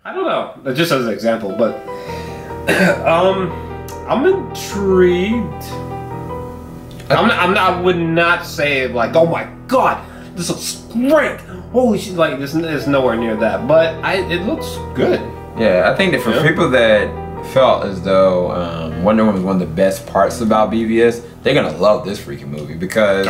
I don't know, just as an example, but I'm intrigued. I would not say like, oh my god, this looks great. Holy shit, like this is nowhere near that, but it looks good. Yeah, I think that for people that felt as though Wonder Woman was one of the best parts about BVS, they're gonna love this freaking movie because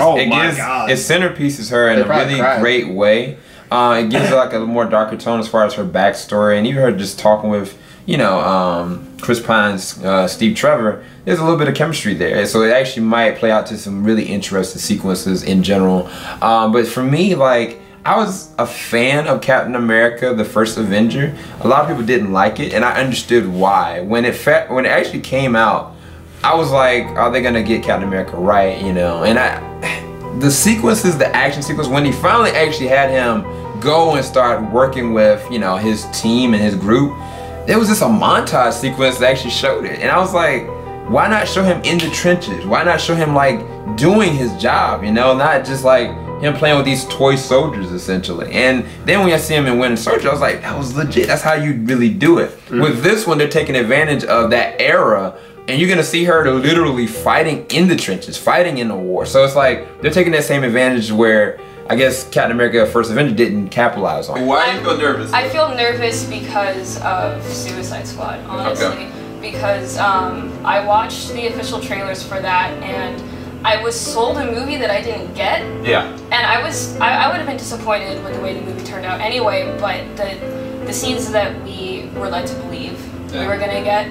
its centerpiece is her in a really great way. It gives her like a more darker tone as far as her backstory, and even her just talking with, you know, Chris Pine's Steve Trevor. There's a little bit of chemistry there, so it actually might play out to some really interesting sequences in general. But for me, like, I was a fan of Captain America, the First Avenger. A lot of people didn't like it, and I understood why. When it actually came out, I was like, are they gonna get Captain America right, you know? And the sequences, the action sequence, when he finally actually had him go and start working with, you know, his team and his group, there was just a montage sequence that actually showed it. And I was like, why not show him in the trenches? Why not show him like doing his job, you know? Not just like him playing with these toy soldiers essentially. And then when I see him in Winter Soldier, I was like, that was legit. That's how you really do it. With this one, they're taking advantage of that era, and you're gonna see her literally fighting in the trenches, fighting in the war. So it's like they're taking that same advantage where I guess Captain America First Avenger didn't capitalize on. Why do you feel nervous? I feel nervous because of Suicide Squad, honestly. Okay. Because I watched the official trailers for that, and I was sold a movie that I didn't get. Yeah. And I would have been disappointed with the way the movie turned out anyway, but the scenes that we were led to believe we were gonna get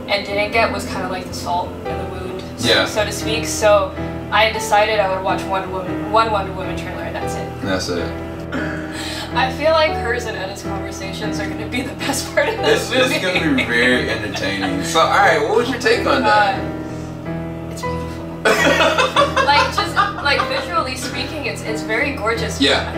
and didn't get was kind of like the salt in the wound, so to speak. So I decided I would watch one Wonder Woman trailer, and that's it. That's it. I feel like hers and Edda's conversations are going to be the best part of this movie. It's going to be very entertaining. So, alright, what was your take on that? It's beautiful. like visually speaking, it's very gorgeous. Yeah.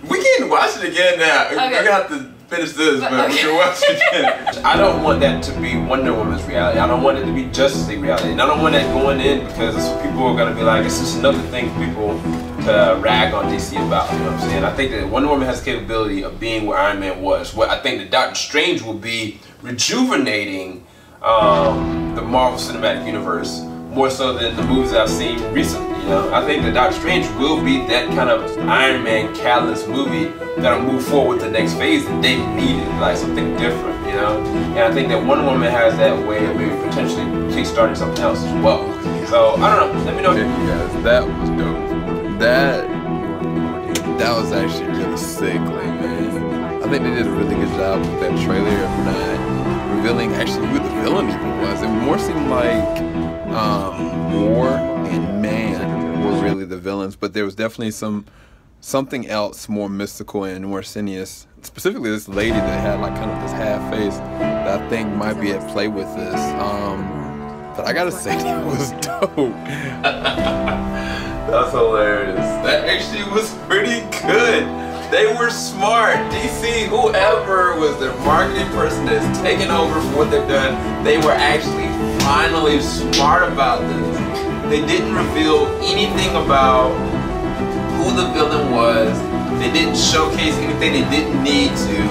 We can watch it again now. Okay. We're going to have to finish this, but we can watch it again. I don't want that to be Wonder Woman's reality. I don't want it to be Justice League reality. And I don't want that going in because people are going to be like, it's just another thing for people to rag on DC about, you know what I'm saying? I think that Wonder Woman has the capability of being where Iron Man was. What I think that Doctor Strange will be rejuvenating the Marvel Cinematic Universe more so than the movies that I've seen recently, you know? I think that Doctor Strange will be that kind of Iron Man catalyst movie that'll move forward to the next phase that they needed, like something different, you know? And I think that Wonder Woman has that way of maybe potentially kickstarting something else as well. So, I don't know, let me know. Guys, that was dope. That was actually really sick, like, man. I think they did a really good job with that trailer of not revealing actually who the villain even was. It more seemed like War and Man were really the villains, but there was definitely something else more mystical and more sinister. Specifically this lady that had like kind of this half face that I think might be at play with this. But I gotta say, it was dope. That's hilarious. That actually was pretty good. They were smart. DC, whoever was their marketing person that's taken over for what they've done, they were actually finally smart about this. They didn't reveal anything about who the villain was. They didn't showcase anything they didn't need to.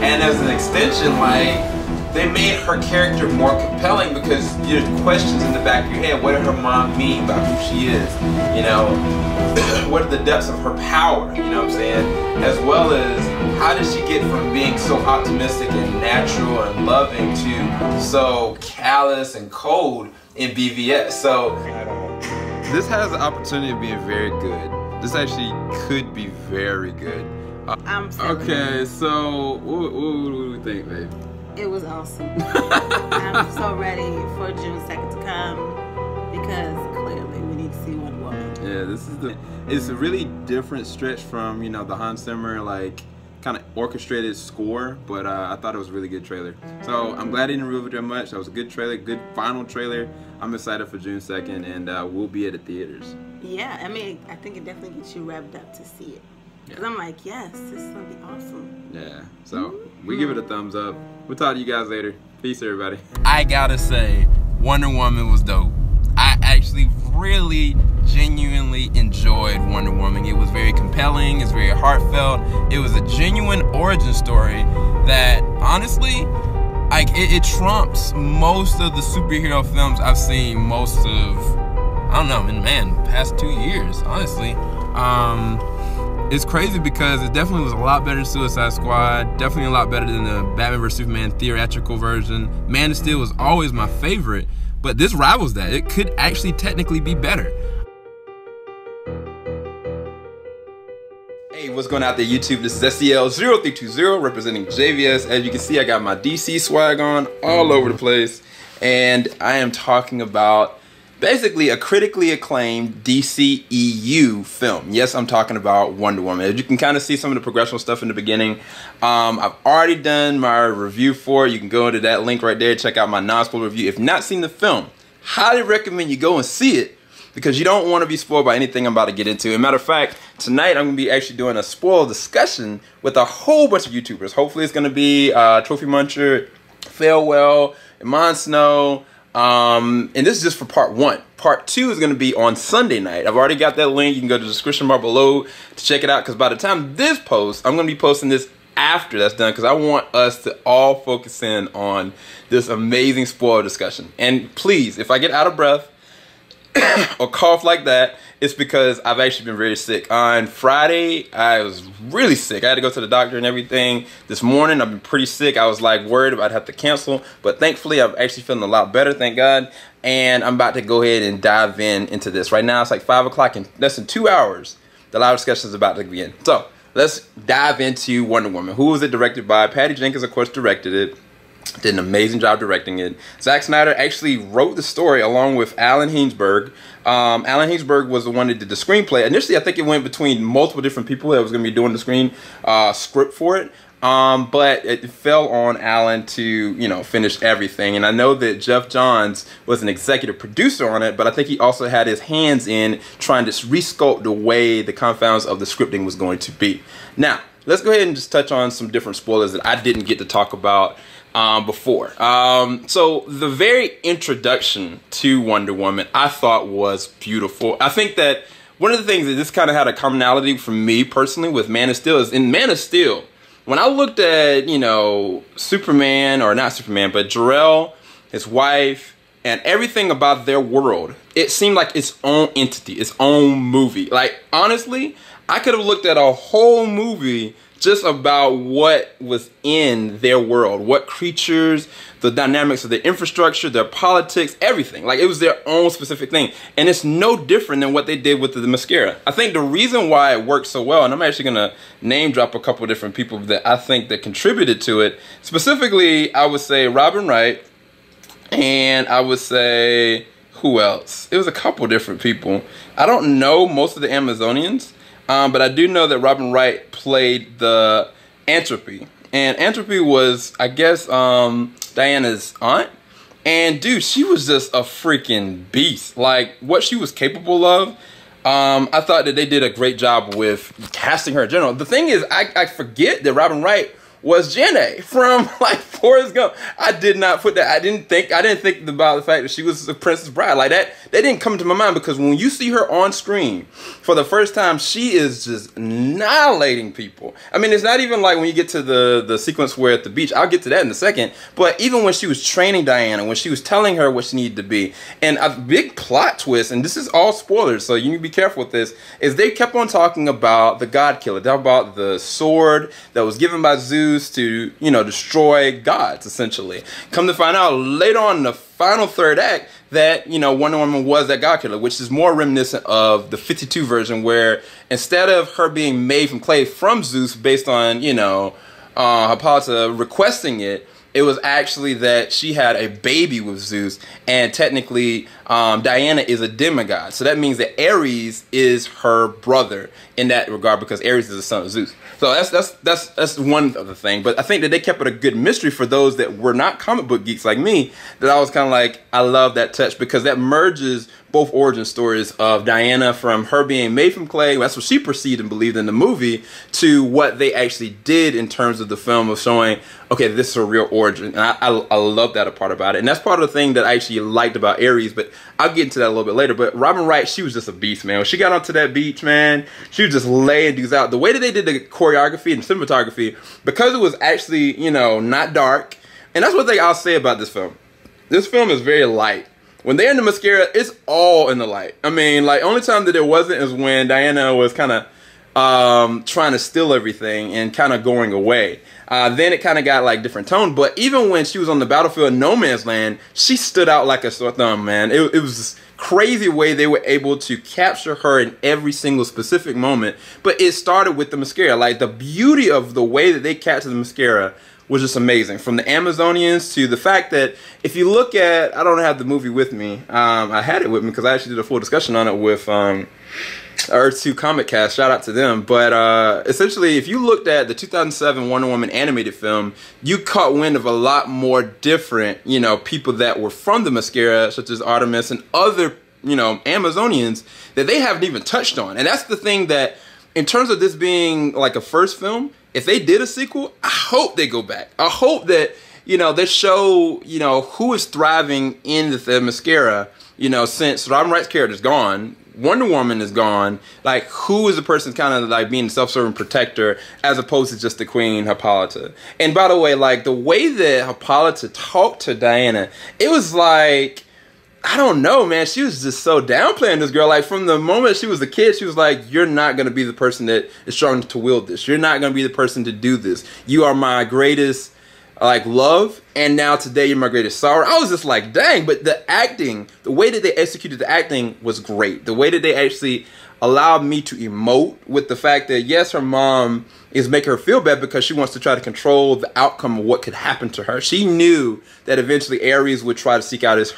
And as an extension, like, they made her character more compelling because there's questions in the back of your head. What did her mom mean about who she is? You know, what are the depths of her power? You know what I'm saying? As well as how did she get from being so optimistic and natural and loving to so callous and cold in BVS? So this has the opportunity of being very good. This actually could be very good. Okay, so what do we think, babe? It was awesome. I'm so ready for June 2nd to come because clearly we need to see Wonder Woman. Yeah, it's a really different stretch from, you know, the Hans Zimmer like kind of orchestrated score, but I thought it was a really good trailer. So I'm glad he didn't reveal it much. That was a good trailer, good final trailer. I'm excited for June 2nd, and we'll be at the theaters. Yeah, I mean, I think it definitely gets you revved up to see it. Because I'm like, yes, this is going to be awesome. Yeah, so we give it a thumbs up. We'll talk to you guys later. Peace, everybody. I gotta say, Wonder Woman was dope. I actually really genuinely enjoyed Wonder Woman. It was very compelling, it's very heartfelt. It was a genuine origin story that honestly, like it trumps most of the superhero films I've seen most of, I don't know, past 2 years, honestly. It's crazy because it definitely was a lot better than Suicide Squad, definitely a lot better than the Batman vs Superman theatrical version. Man of Steel was always my favorite, but this rivals that. It could actually technically be better. Hey, what's going on out there, YouTube? This is SEL0320 representing JVS. As you can see, I got my DC swag on all over the place, and I am talking about basically a critically acclaimed DCEU film. Yes, I'm talking about Wonder Woman. As you can kind of see some of the progressional stuff in the beginning, I've already done my review for it. You can go into that link right there, check out my non-spoiler review. If you've not seen the film, highly recommend you go and see it, because you don't want to be spoiled by anything I'm about to get into. As a matter of fact, tonight I'm going to be actually doing a spoil discussion with a whole bunch of YouTubers. Hopefully it's going to be Trophy Muncher, Farewell, Iman Snow, and this is just for part 1. Part 2 is going to be on Sunday night. I've already got that link. You can go to the description bar below to check it out, because by the time this posts, I'm going to be posting this after that's done, because I want us to all focus in on this amazing spoil discussion. And please, if I get out of breath or cough like that, it's because I've actually been very sick. On Friday, I was really sick. I had to go to the doctor and everything. This morning, I've been pretty sick. I was like worried about have to cancel, but thankfully, I'm actually feeling a lot better, thank God. And I'm about to go ahead and dive into this. Right now, it's like 5 o'clock, in less than 2 hours, the live discussion is about to begin. So, let's dive into Wonder Woman. Who was it directed by? Patty Jenkins, of course, directed it. Did an amazing job directing it. Zack Snyder actually wrote the story along with Alan Hinsberg. Alan Hinsberg was the one that did the screenplay. Initially, I think it went between multiple different people that was going to be doing the script for it. But it fell on Alan to, finish everything. And I know that Jeff Johns was an executive producer on it, but I think he also had his hands in trying to resculpt the way the confounds of the scripting was going to be. Now, let's go ahead and just touch on some different spoilers that I didn't get to talk about before. So the very introduction to Wonder Woman I thought was beautiful. I think that one of the things that this kind of had a commonality for me personally with Man of Steel is in Man of Steel, when I looked at, Superman, or not Superman, but Jor-El, his wife, and everything about their world, it seemed like its own entity, its own movie. Like, honestly, I could have looked at a whole movie just about what was in their world, what creatures, the dynamics of their infrastructure, their politics, everything. Like, it was their own specific thing. And it's no different than what they did with the mascara. I think the reason why it worked so well, and I'm actually going to name drop a couple of different people that I think that contributed to it. Specifically, I would say Robin Wright, and I would say, who else? It was a couple different people. I don't know most of the Amazonians. But I do know that Robin Wright played the Entropy. And Entropy was, I guess, Diana's aunt. And dude, she was just a freaking beast. Like, what she was capable of, I thought that they did a great job with casting her in general. The thing is, I forget that Robin Wright was Jenna from like Forrest Gump. I did not put that. I didn't think about the fact that she was the Princess Bride like that. That didn't come to my mind, because when you see her on screen for the first time, she is just annihilating people. I mean, it's not even like when you get to the sequence where at the beach. I'll get to that in a second. But even when she was training Diana, when she was telling her what she needed to be, and a big plot twist, and this is all spoilers, so you need to be careful with this, is they kept on talking about the God Killer. They talked about the sword that was given by Zeus to, destroy gods, essentially. Come to find out later on in the final third act that, Wonder Woman was that God Killer, which is more reminiscent of the 52 version, where instead of her being made from clay from Zeus based on, Hippolyta requesting it, it was actually that she had a baby with Zeus, and technically Diana is a demigod. So that means that Ares is her brother in that regard, because Ares is the son of Zeus. So that's one other thing. But I think that they kept it a good mystery for those that were not comic book geeks like me, that I was kind of like, I love that touch, because that merges both origin stories of Diana, from her being made from clay, that's what she perceived and believed in the movie, to what they actually did in terms of the film of showing, okay, this is a real origin. And I love that part about it. And that's part of the thing that I actually liked about Ares, but I'll get into that a little bit later. But Robin Wright, she was just a beast, man. When she got onto that beach, man, she was just laying dudes out. The way that they did the choreography and cinematography, because it was actually, you know, not dark. And that's one thing I'll say about this film. This film is very light. When they're in the mascara, it's all in the light. I mean, like, only time that it wasn't is when Diana was kind of trying to steal everything and kind of going away. Then it kind of got like different tone. But even when she was on the battlefield in No Man's Land, she stood out like a sore thumb, man. It was this crazy way they were able to capture her in every single specific moment. But it started with the mascara. Like, the beauty of the way that they captured the mascara was just amazing. From the Amazonians to the fact that if you look at, I don't have the movie with me. I had it with me because I actually did a full discussion on it with Earth 2 Comic Cast. Shout out to them. But essentially, if you looked at the 2007 Wonder Woman animated film, you caught wind of a lot more different, you know, people that were from the mascara, such as Artemis and other, you know, Amazonians that they haven't even touched on. And that's the thing that, in terms of this being like a first film, if they did a sequel, I hope they go back. I hope that, you know, they show, you know, who is thriving in the mascara, you know, since Robin Wright's character is gone, Wonder Woman is gone, like, who is the person kind of like being self-serving protector as opposed to just the Queen Hippolyta. And by the way, like, the way that Hippolyta talked to Diana, it was like, I don't know, man. She was just so downplaying this girl. Like, from the moment she was a kid, she was like, you're not going to be the person that is strong to wield this. You're not going to be the person to do this. You are my greatest, like, love. And now today you're my greatest sorrow. I was just like, dang. But the acting, the way that they executed the acting was great. The way that they actually allowed me to emote with the fact that, yes, her mom is making her feel bad because she wants to try to control the outcome of what could happen to her. She knew that eventually Ares would try to seek out his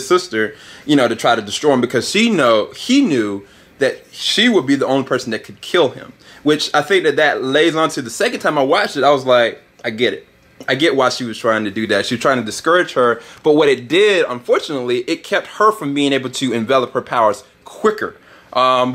sister, you know, to try to destroy him, because he knew that she would be the only person that could kill him. Which I think that lays on to the second time I watched it, I was like, I get it. I get why she was trying to do that. She was trying to discourage her. But what it did, unfortunately, it kept her from being able to envelop her powers quicker.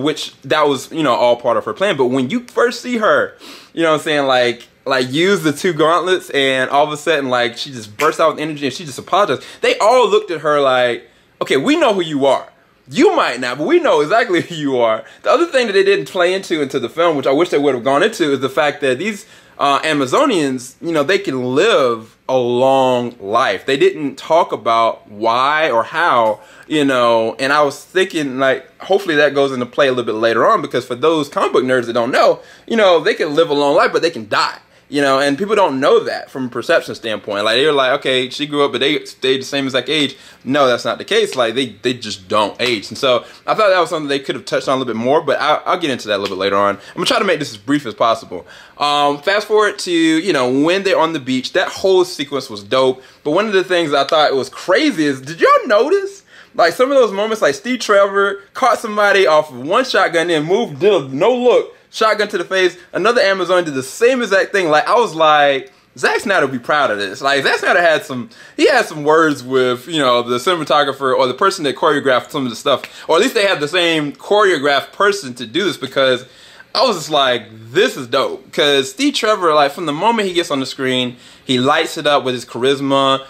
Which that was, you know, all part of her plan. But when you first see her, you know what I'm saying, like use the 2 gauntlets, and all of a sudden, like, she just burst out with energy and she just apologized. They all looked at her like, okay, we know who you are. You might not, but we know exactly who you are. The other thing that they didn't play into the film, which I wish they would have gone into, is the fact that these Amazonians, you know, they can live a long life. They didn't talk about why or how, you know, and I was thinking, like, hopefully that goes into play a little bit later on, because for those comic book nerds that don't know, you know, they can live a long life, but they can die. You know, and people don't know that from a perception standpoint. Like, they're like, okay, she grew up, but they stayed the same exact age. No, that's not the case. Like, they just don't age. And so I thought that was something they could have touched on a little bit more, but I'll get into that a little bit later on. I'm going to try to make this as brief as possible. Fast forward to, you know, when they're on the beach. That whole sequence was dope. But one of the things I thought was crazy is, did y'all notice? Like, some of those moments, like, Steve Trevor caught somebody off of one shotgun, then moved, did a no look, shotgun to the face. Another Amazon did the same exact thing. Like, I was like, Zack Snyder would be proud of this. Like, Zack Snyder had some words with, you know, the cinematographer or the person that choreographed some of the stuff. Or at least they had the same choreographed person to do this, because I was just like, this is dope. Because Steve Trevor, like, from the moment he gets on the screen, he lights it up with his charisma,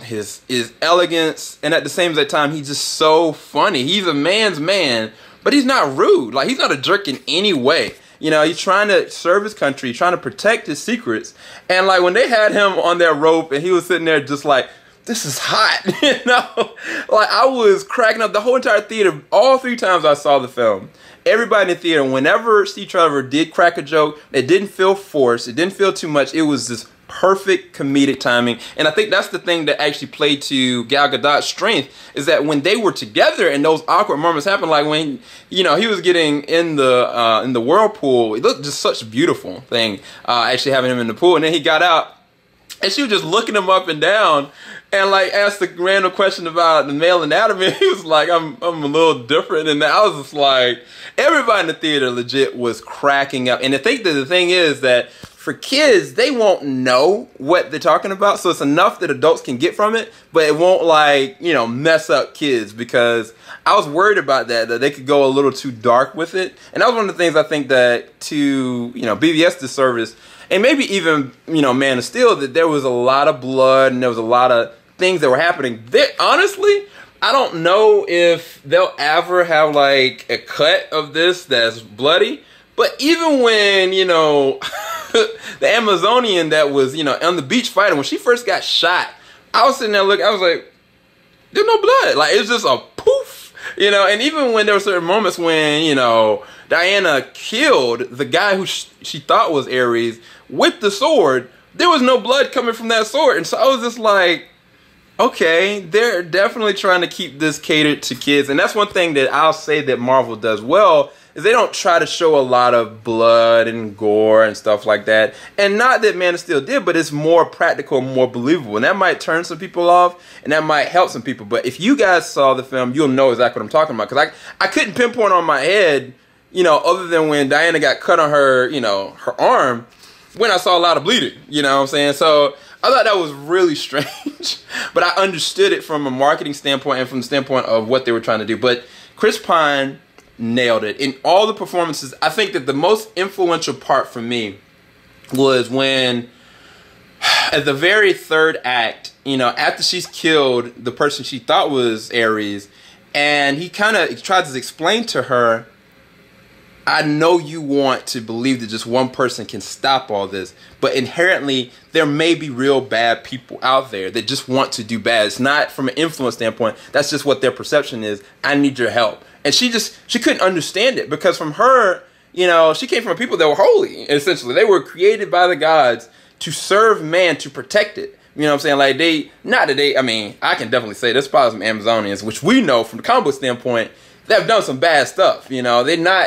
his elegance, and at the same time, he's just so funny. He's a man's man, but he's not rude. Like, he's not a jerk in any way. You know, he's trying to serve his country, trying to protect his secrets. And, like, when they had him on that rope and he was sitting there just like, this is hot, you know? Like, I was cracking up. The whole entire theater, all 3 times I saw the film, everybody in the theater, whenever Steve Trevor did crack a joke, it didn't feel forced. It didn't feel too much. It was just perfect comedic timing. And I think that's the thing that actually played to Gal Gadot's strength, is that when they were together and those awkward moments happened, like when, you know, he was getting in the whirlpool, it looked just such a beautiful thing, actually having him in the pool, and then he got out and she was just looking him up and down and, like, asked a random question about the male anatomy. He was like, I'm a little different. And I was just like, everybody in the theater legit was cracking up. And I think that the thing is that for kids, they won't know what they're talking about. So it's enough that adults can get from it, but it won't like, you know, mess up kids, because I was worried about that they could go a little too dark with it. And that was one of the things I think that to, you know, BVS disservice, and maybe even, you know, Man of Steel, that there was a lot of blood and there was a lot of things that were happening. Honestly, I don't know if they'll ever have like a cut of this that's bloody, but even when, you know, the Amazonian that was, you know, on the beach fighting, when she first got shot, I was sitting there looking, I was like, there's no blood. Like, it's just a poof, you know. And even when there were certain moments when, you know, Diana killed the guy who she thought was Ares with the sword, there was no blood coming from that sword. And so I was just like, okay, they're definitely trying to keep this catered to kids. And that's one thing that I'll say that Marvel does well, is they don't try to show a lot of blood and gore and stuff like that. And not that Man of Steel did, but it's more practical, more believable. And that might turn some people off, and that might help some people. But if you guys saw the film, you'll know exactly what I'm talking about. Because I couldn't pinpoint on my head, you know, other than when Diana got cut on her, you know, her arm, when I saw a lot of bleeding, you know what I'm saying? So I thought that was really strange. But I understood it from a marketing standpoint and from the standpoint of what they were trying to do. But Chris Pine nailed it. In all the performances, I think that the most influential part for me was when, at the very third act, you know, after she's killed the person she thought was Ares, and he kind of tries to explain to her, I know you want to believe that just one person can stop all this, but inherently there may be real bad people out there that just want to do bad. It's not from an influence standpoint. That's just what their perception is. I need your help. And she couldn't understand it, because from her, you know, she came from people that were holy, essentially. They were created by the gods to serve man, to protect it. You know what I'm saying? Like I mean, I can definitely say there's probably some Amazonians, which we know from the comic book standpoint, they've done some bad stuff. You know,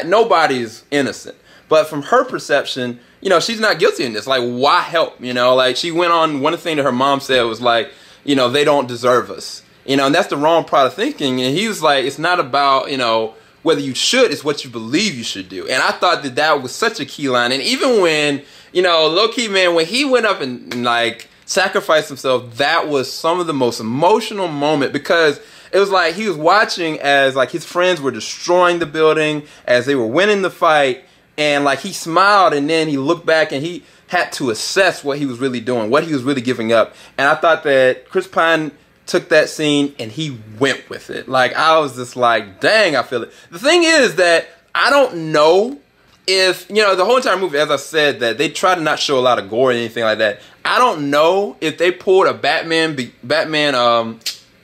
nobody's innocent. But from her perception, you know, she's not guilty in this. Like, why help? You know, like, she went on, one thing that her mom said was like, you know, they don't deserve us. You know, and that's the wrong part of thinking. And he was like, it's not about, you know, whether you should, it's what you believe you should do. And I thought that that was such a key line. And even when, you know, low-key, man, when he went up and like, sacrificed himself, that was some of the most emotional moment, because it was like he was watching as like his friends were destroying the building, as they were winning the fight, and like he smiled, and then he looked back and he had to assess what he was really doing, what he was really giving up. And I thought that Chris Pine took that scene and he went with it. Like, I was just like, dang, I feel it. The thing is that I don't know if, you know, the whole entire movie, as I said, that they try to not show a lot of gore or anything like that. I don't know if they pulled a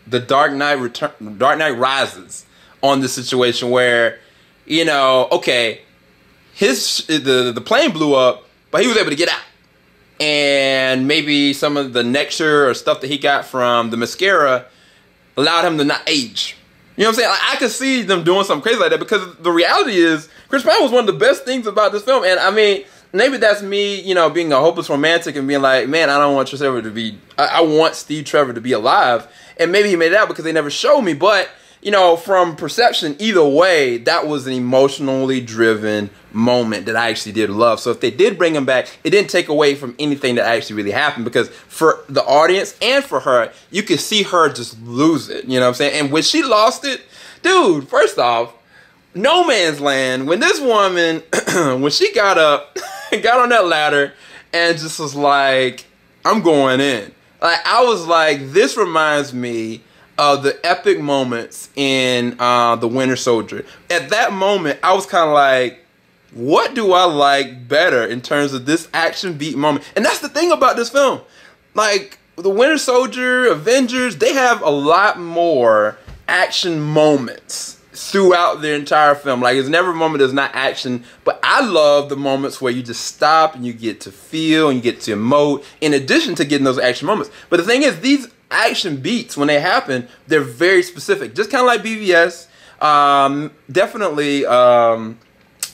The Dark Knight Rises on this situation where, you know, okay, the plane blew up, but he was able to get out. And maybe some of the nectar or stuff that he got from the mascara allowed him to not age. You know what I'm saying? Like, I could see them doing something crazy like that, because the reality is Chris Pine was one of the best things about this film. And I mean, maybe that's me, you know, being a hopeless romantic and being like, man, I don't want Trevor to be, I want Steve Trevor to be alive. And maybe he made it out because they never showed me. But, you know, from perception, either way, that was an emotionally driven moment that I actually did love. So if they did bring him back, it didn't take away from anything that actually really happened, because for the audience and for her, you could see her just lose it. You know what I'm saying? And when she lost it, dude, first off, no man's land. When this woman, when she got up, got on that ladder and just was like, I'm going in. Like, I was like, this reminds me of the epic moments in The Winter Soldier. At that moment, I was kind of like, what do I like better in terms of this action beat moment? And that's the thing about this film. Like, The Winter Soldier, Avengers, they have a lot more action moments throughout the entire film. Like, there's never a moment that's not action, but I love the moments where you just stop and you get to feel and you get to emote, in addition to getting those action moments. But the thing is, these action beats, when they happen, they're very specific. Just kind of like BVS. Definitely,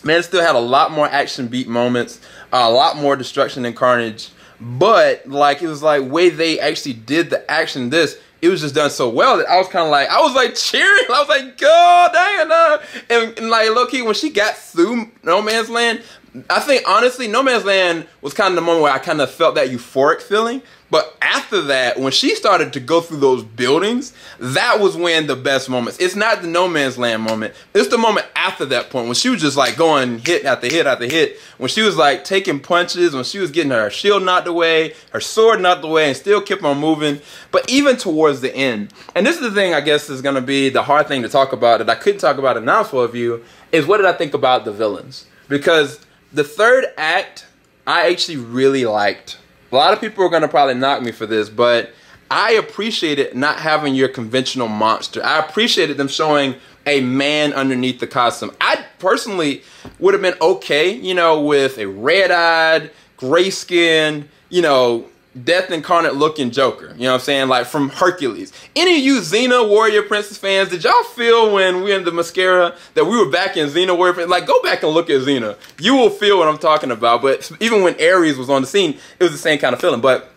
Man still had a lot more action beat moments, a lot more destruction and carnage, but like, it was like way they actually did the action. It was just done so well that I was kind of like, I was like cheering. I was like, God dang, and like, low key, when she got through No Man's Land, I think, honestly, No Man's Land was kind of the moment where I kind of felt that euphoric feeling. But after that, when she started to go through those buildings, that was when the best moments. It's not the No Man's Land moment. It's the moment after that point when she was just like going hit after hit after hit. When she was like taking punches, when she was getting her shield knocked away, her sword knocked away, and still kept on moving. But even towards the end, and this is the thing I guess is going to be the hard thing to talk about that I couldn't talk about enough for you, is what did I think about the villains? Because the third act, I actually really liked. A lot of people are going to probably knock me for this, but I appreciated not having your conventional monster. I appreciated them showing a man underneath the costume. I personally would have been okay, you know, with a red-eyed, gray-skinned, you know, death incarnate looking Joker. You know what I'm saying? Like from Hercules. Any of you Xena Warrior Princess fans, did y'all feel when we in the mascara that we were back in Xena Warrior Princess? Like, go back and look at Xena. You will feel what I'm talking about. But even when Ares was on the scene, it was the same kind of feeling. But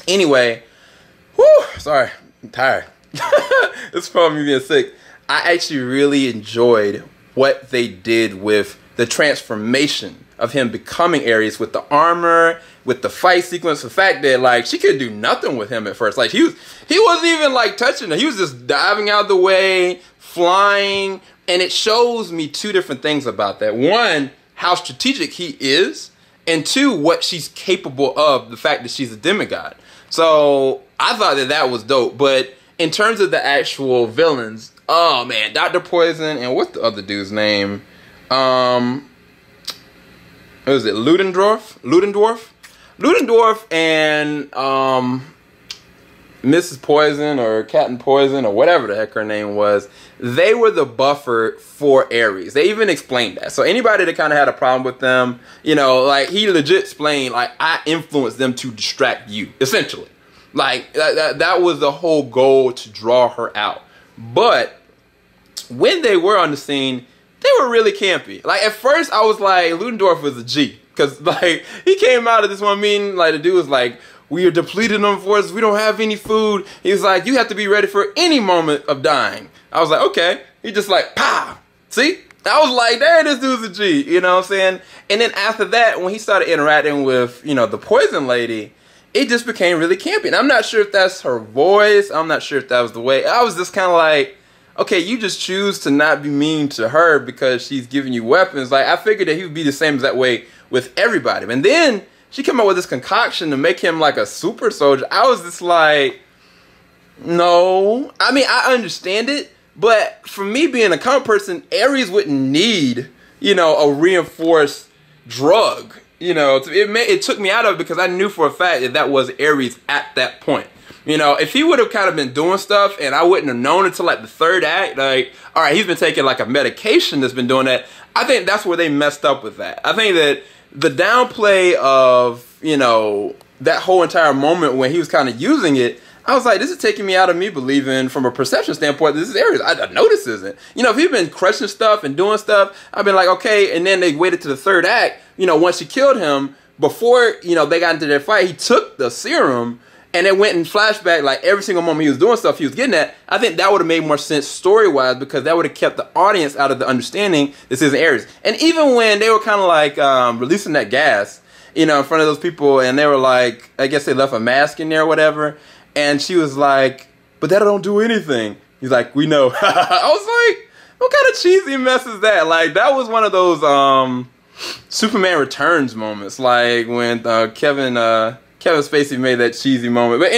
anyway, whew, sorry, I'm tired. It's from me being sick. I actually really enjoyed what they did with the transformation of him becoming Ares, with the armor, with the fight sequence, the fact that like she could do nothing with him at first. Like he wasn't even like touching her. He was just diving out of the way, flying, and it shows me two different things about that. One, how strategic he is, and two, what she's capable of, the fact that she's a demigod. So I thought that was dope. But in terms of the actual villains, oh man, Dr. Poison and what's the other dude's name? What was it? Ludendorff and Mrs. Poison or Captain Poison or whatever the heck her name was, they were the buffer for Ares. They even explained that. So anybody that kind of had a problem with them, you know, like he legit explained, like, I influenced them to distract you, essentially. Like that was the whole goal, to draw her out. But when they were on the scene, they were really campy. Like at first I was like, Ludendorff was a G. Cause like he came out of this one meeting, like the dude was like, we are depleted on forces, we don't have any food. He was like, you have to be ready for any moment of dying. I was like, okay. He just like, pow. See? I was like, damn, this dude's a G. You know what I'm saying? And then after that, when he started interacting with, you know, the Poison Lady, it just became really campy. And I'm not sure if that's her voice. I'm not sure if that was the way. I was just kind of like, okay, you just choose to not be mean to her because she's giving you weapons. Like, I figured that he would be the same that way with everybody. And then she came up with this concoction to make him like a super soldier. I was just like, no. I mean, I understand it, but for me being a common person, Ares wouldn't need, you know, a reinforced drug. You know, it took me out of it because I knew for a fact that that was Ares at that point. You know, if he would have kind of been doing stuff and I wouldn't have known until like the third act, like, all right, he's been taking like a medication that's been doing that. I think that's where they messed up with that. I think that the downplay of, you know, that whole entire moment when he was kind of using it, I was like, this is taking me out of me believing from a perception standpoint, this is Ares. I know this isn't. You know, if he'd been crushing stuff and doing stuff, I'd been like, okay. And then they waited to the third act. You know, once she killed him, before, you know, they got into their fight, he took the serum and it went in flashback, like every single moment he was doing stuff he was getting at. I think that would have made more sense story-wise because that would have kept the audience out of the understanding this isn't Ares. And even when they were kind of like releasing that gas, you know, in front of those people, and they were like, I guess they left a mask in there or whatever, and she was like, but that don't do anything. He's like, we know. I was like, what kind of cheesy mess is that? Like, that was one of those Superman Returns moments, like when Kevin Spacey made that cheesy moment. But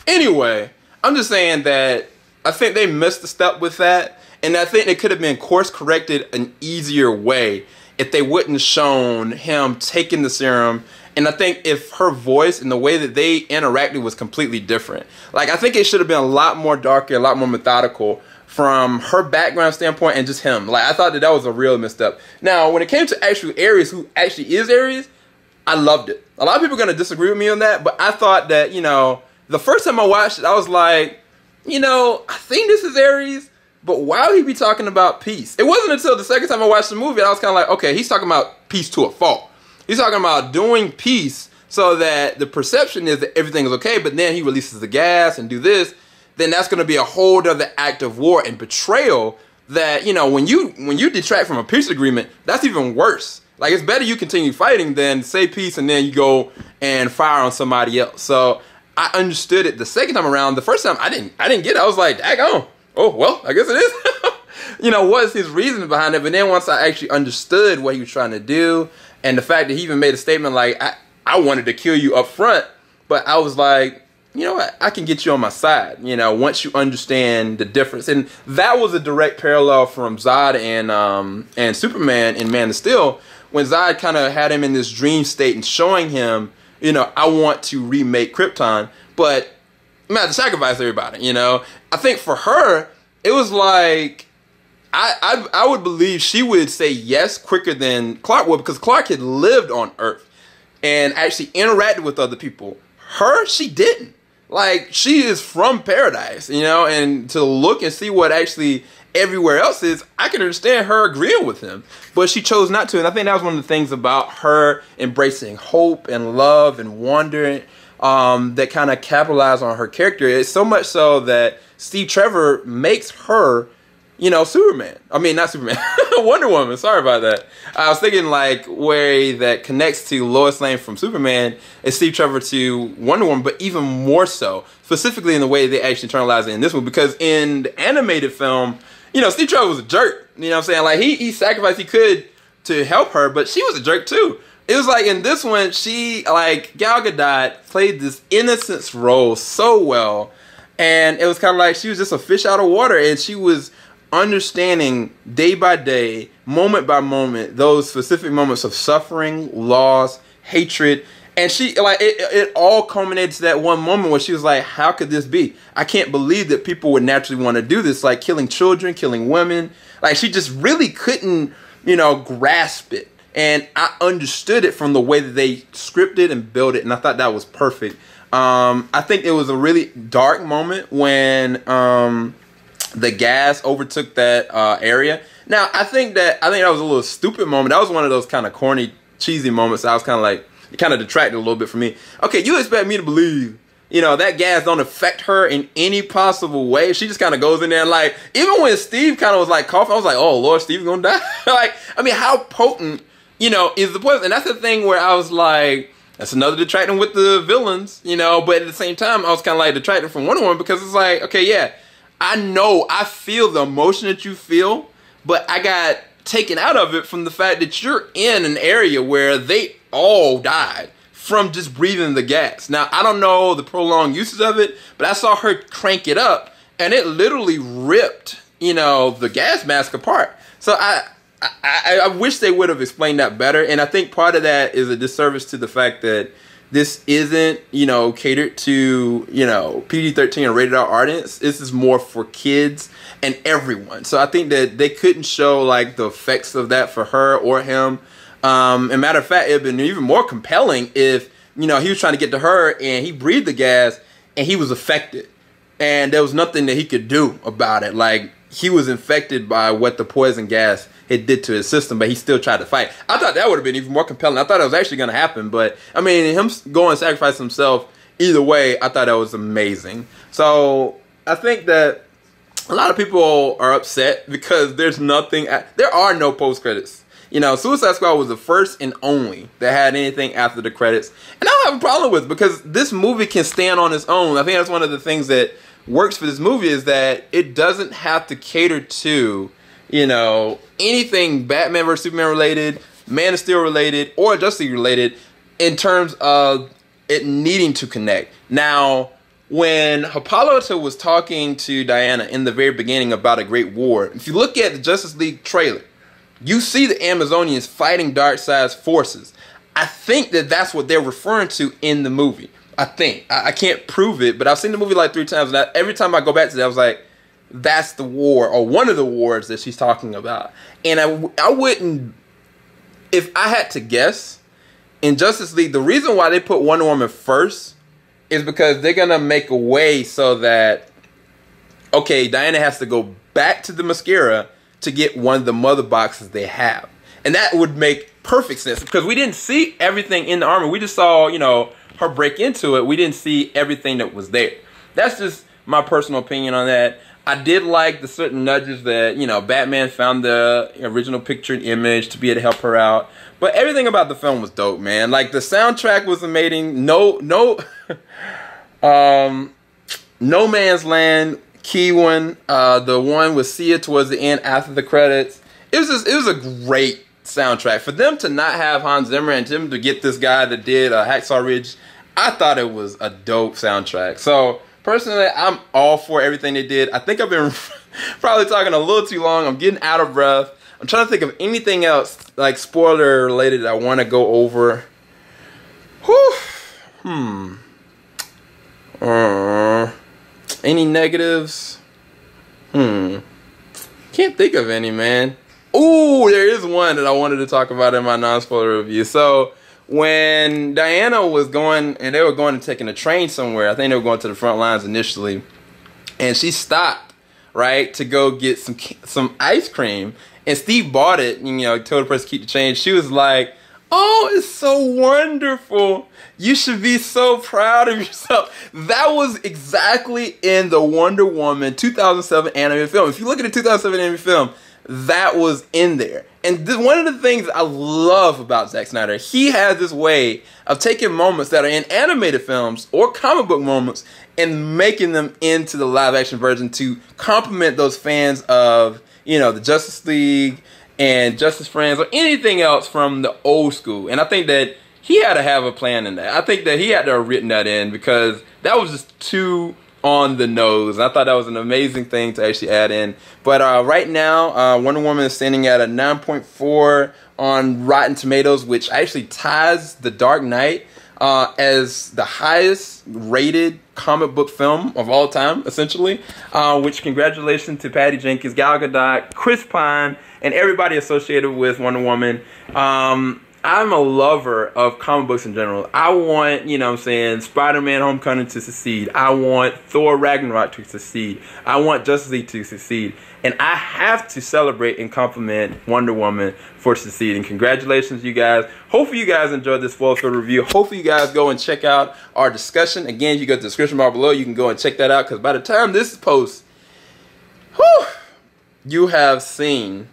anyway, I'm just saying that I think they missed a step with that, and I think it could have been course corrected an easier way if they wouldn't have shown him taking the serum. And I think if her voice and the way that they interacted was completely different. Like, I think it should have been a lot more darker, a lot more methodical from her background standpoint and just him. Like, I thought that was a real misstep. Now, when it came to actual Ares, who actually is Ares, I loved it. A lot of people are going to disagree with me on that, but I thought that, you know, the first time I watched it, I was like, you know, I think this is Ares, but why would he be talking about peace? It wasn't until the second time I watched the movie that I was kind of like, okay, he's talking about peace to a fault. He's talking about doing peace so that the perception is that everything is okay, but then he releases the gas and do this, then that's going to be a whole other act of war and betrayal that, you know, when you detract from a peace agreement, that's even worse. Like, it's better you continue fighting than say peace and then you go and fire on somebody else. So I understood it the second time around. The first time I didn't get it. I was like, daggone. Oh, well, I guess it is. You know, what's his reason behind it? But then once I actually understood what he was trying to do, and the fact that he even made a statement like, I wanted to kill you up front, but I was like, you know what, I can get you on my side, you know, once you understand the difference. And that was a direct parallel from Zod and Superman in Man of Steel, when Zod kind of had him in this dream state and showing him, you know, I want to remake Krypton, but I'm gonna have to sacrifice everybody, you know. I think for her, it was like, I would believe she would say yes quicker than Clark would, because Clark had lived on Earth and actually interacted with other people. Her, she didn't. Like, she is from paradise, you know, and to look and see what actually everywhere else is, I can understand her agreeing with him, but she chose not to. And I think that was one of the things about her embracing hope and love and wonder that kind of capitalized on her character. It's so much so that Steve Trevor makes her, you know, Superman. I mean, not Superman, Wonder Woman. Sorry about that. I was thinking like way that connects to Lois Lane from Superman is Steve Trevor to Wonder Woman, but even more so, specifically in the way they actually internalized it in this one. Because in the animated film, you know, Steve Trevor was a jerk. You know what I'm saying? Like, he sacrificed he could to help her, but she was a jerk too. It was like in this one, she, like, Gal Gadot played this innocence role so well. And it was kind of like she was just a fish out of water, and she was understanding day by day, moment by moment, those specific moments of suffering, loss, hatred. And she, like, it all culminated to that one moment where she was like, how could this be? I can't believe that people would naturally want to do this, like killing children, killing women. Like, she just really couldn't, you know, grasp it. And I understood it from the way that they scripted and built it, and I thought that was perfect. I think it was a really dark moment when the gas overtook that area. Now, I think that was a little stupid moment. That was one of those kind of corny, cheesy moments. I was kind of like, it kind of detracted a little bit from me. Okay, you expect me to believe, you know, that gas don't affect her in any possible way? She just kind of goes in there and, like, even when Steve kind of was like coughing, I was like, oh Lord, Steve's gonna die. Like, I mean, how potent, you know, is the poison? And that's the thing where I was like, that's another detracting with the villains, you know, but at the same time, I was kind of like detracting from Wonder Woman, because it's like, okay, yeah, I know, I feel the emotion that you feel, but I got taken out of it from the fact that you're in an area where they all died from just breathing the gas. Now, I don't know the prolonged uses of it, but I saw her crank it up, and it literally ripped, you know, the gas mask apart. So I wish they would have explained that better, and I think part of that is a disservice to the fact that this isn't, you know, catered to, you know, PG-13 or rated R audience. This is more for kids and everyone. So I think that they couldn't show, like, the effects of that for her or him. And matter of fact, it would have been even more compelling if, you know, he was trying to get to her and he breathed the gas and he was affected. And there was nothing that he could do about it. Like, he was infected by what the poison gas it did to his system, but he still tried to fight. I thought that would have been even more compelling. I thought it was actually going to happen, but I mean, him going and sacrifice himself, either way, I thought that was amazing. So I think that a lot of people are upset because there's nothing, there are no post credits. You know, Suicide Squad was the first and only that had anything after the credits, and I don't have a problem with it because this movie can stand on its own. I think that's one of the things that works for this movie is that it doesn't have to cater to, you know, anything Batman vs. Superman related, Man of Steel related, or Justice League related in terms of it needing to connect. Now, when Hippolyta was talking to Diana in the very beginning about a great war, if you look at the Justice League trailer, you see the Amazonians fighting Darkseid's forces. I think that that's what they're referring to in the movie. I think. I can't prove it, but I've seen the movie like 3 times, and every time I go back to that, I was like, that's the war, or one of the wars that she's talking about. And I wouldn't, if I had to guess, in Justice League, the reason why they put Wonder Woman first is because they're going to make a way so that, okay, Diana has to go back to the mascara to get one of the mother boxes they have. And that would make perfect sense, because we didn't see everything in the armor. We just saw, you know, her break into it. We didn't see everything that was there. That's just my personal opinion on that. I did like the certain nudges that, you know, Batman found the original picture and image to be able to help her out. But everything about the film was dope, man. Like, the soundtrack was amazing. No Man's Land, key one. The one with Sia towards the end after the credits. It was a great soundtrack. For them to not have Hans Zimmer and them to get this guy that did Hacksaw Ridge, I thought it was a dope soundtrack. So personally, I'm all for everything they did. I think I've been probably talking a little too long. I'm getting out of breath. I'm trying to think of anything else, like spoiler related, that I want to go over. Whew. Any negatives? Can't think of any, man. Ooh, there is one that I wanted to talk about in my non-spoiler review. So when Diana was going, and they were going to taking a train somewhere, I think they were going to the front lines initially, and she stopped, right, to go get some ice cream, and Steve bought it, you know, told the person to keep the change. She was like, oh, it's so wonderful. You should be so proud of yourself. That was exactly in the Wonder Woman 2007 animated film. If you look at the 2007 animated film, that was in there. And one of the things I love about Zack Snyder, he has this way of taking moments that are in animated films or comic book moments and making them into the live action version to complement those fans of, you know, the Justice League and Justice Friends or anything else from the old school. And I think that he had to have a plan in that. I think that he had to have written that in because that was just too on the nose. I thought that was an amazing thing to actually add in. But right now, Wonder Woman is standing at a 9.4 on Rotten Tomatoes, which actually ties The Dark Knight as the highest rated comic book film of all time, essentially. Which, congratulations to Patty Jenkins, Gal Gadot, Chris Pine, and everybody associated with Wonder Woman. I'm a lover of comic books in general. I want, you know what I'm saying, Spider-Man Homecoming to succeed. I want Thor Ragnarok to succeed. I want Justice League to succeed. And I have to celebrate and compliment Wonder Woman for succeeding. Congratulations, you guys. Hopefully you guys enjoyed this spoiler-filled review. Hopefully you guys go and check out our discussion. Again, you go to the description bar below. You can go and check that out because by the time this posts, you have seen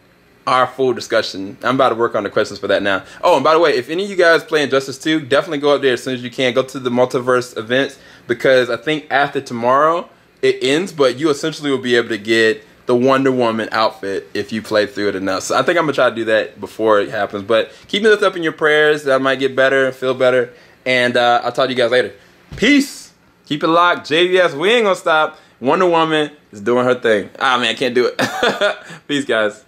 our full discussion. I'm about to work on the questions for that now. Oh, and by the way, if any of you guys play Injustice 2, definitely go up there as soon as you can. Go to the multiverse events because I think after tomorrow it ends, but you essentially will be able to get the Wonder Woman outfit if you play through it enough. So I think I'm gonna try to do that before it happens. But keep me lifted up in your prayers that I might get better, feel better, and I'll talk to you guys later. Peace. Keep it locked. JVS, we ain't gonna stop. Wonder Woman is doing her thing. Ah, man, I can't do it. Peace, guys.